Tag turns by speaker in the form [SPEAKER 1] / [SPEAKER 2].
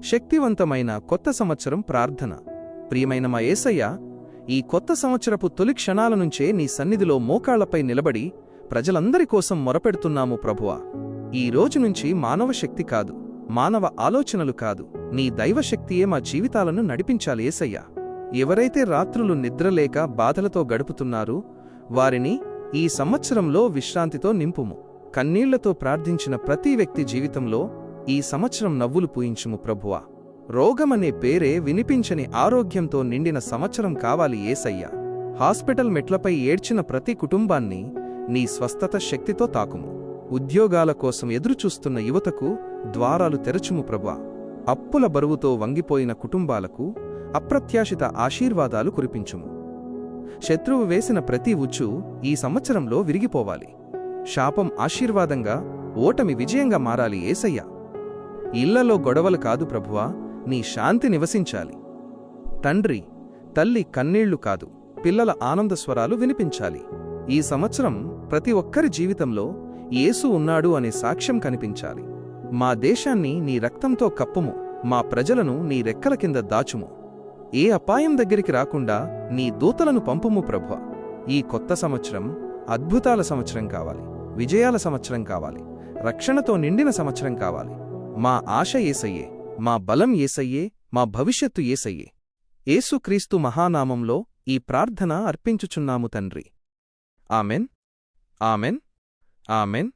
[SPEAKER 1] శక్తివంతమైన కొత్త సంవత్సరం ప్రార్థన. ప్రియమైన మా యేసయ్య, ఈ కొత్త సంవత్సరపు తొలి క్షణాల నుంచే నీ సన్నిధిలో మోకాళ్లపై నిలబడి ప్రజలందరి కోసం మొరపెడుతున్నాము ప్రభువా. ఈ రోజు నుంచి మానవ శక్తి కాదు, మానవ ఆలోచనలు కాదు, నీ దైవశక్తియే మా జీవితాలను నడిపించాలి యేసయ్యా. ఎవరైతే రాత్రులు నిద్రలేక బాధలతో గడుపుతున్నారో వారిని ఈ సంవత్సరంలో విశ్రాంతితో నింపుము. కన్నీళ్లతో ప్రార్థించిన ప్రతి వ్యక్తి జీవితంలో ఈ సంవత్సరం నవ్వులు పూయించుము ప్రభువా. రోగమనే పేరే వినిపించని ఆరోగ్యంతో నిండిన సంవత్సరం కావాలి యేసయ్యా. హాస్పిటల్ మెట్లపై ఏడ్చిన ప్రతి కుటుంబాన్ని నీ స్వస్థత శక్తితో తాకుము. ఉద్యోగాల కోసం ఎదురుచూస్తున్న యువతకు ద్వారాలు తెరచుము ప్రభువా. అప్పుల బరువుతో వంగిపోయిన కుటుంబాలకు అప్రత్యాశిత ఆశీర్వాదాలు కురిపించుము. శత్రువు వేసిన ప్రతి ఉచ్చు ఈ సంవత్సరంలో విరిగిపోవాలి. శాపం ఆశీర్వాదంగా, ఓటమి విజయంగా మారాలి యేసయ్యా. ఇళ్లలో గొడవలు కాదు ప్రభువా, నీ శాంతి నివసించాలి. తండ్రి, తల్లి కన్నీళ్లు కాదు, పిల్లల ఆనందస్వరాలు వినిపించాలి. ఈ సంవత్సరం ప్రతి ఒక్కరి జీవితంలో యేసు ఉన్నాడు అనే సాక్ష్యం కనిపించాలి. మా దేశాన్ని నీ రక్తంతో కప్పుము, మా ప్రజలను నీ రెక్కల కింద దాచుము. ఏ అపాయం దగ్గరికి రాకుండా నీ దూతలను పంపుము ప్రభువా. ఈ కొత్త సంవత్సరం అద్భుతాల సంవత్సరం కావాలి, విజయాల సంవత్సరం కావాలి, రక్షణతో నిండిన సంవత్సరం కావాలి. మా ఆశ యేసయ్యే, మా బలం యేసయ్యే, మా భవిష్యత్తు యేసయ్యే. యేసుక్రీస్తు మహానామంలో ఈ ప్రార్థన అర్పించుచున్నాము తండ్రి. Amen, amen, amen.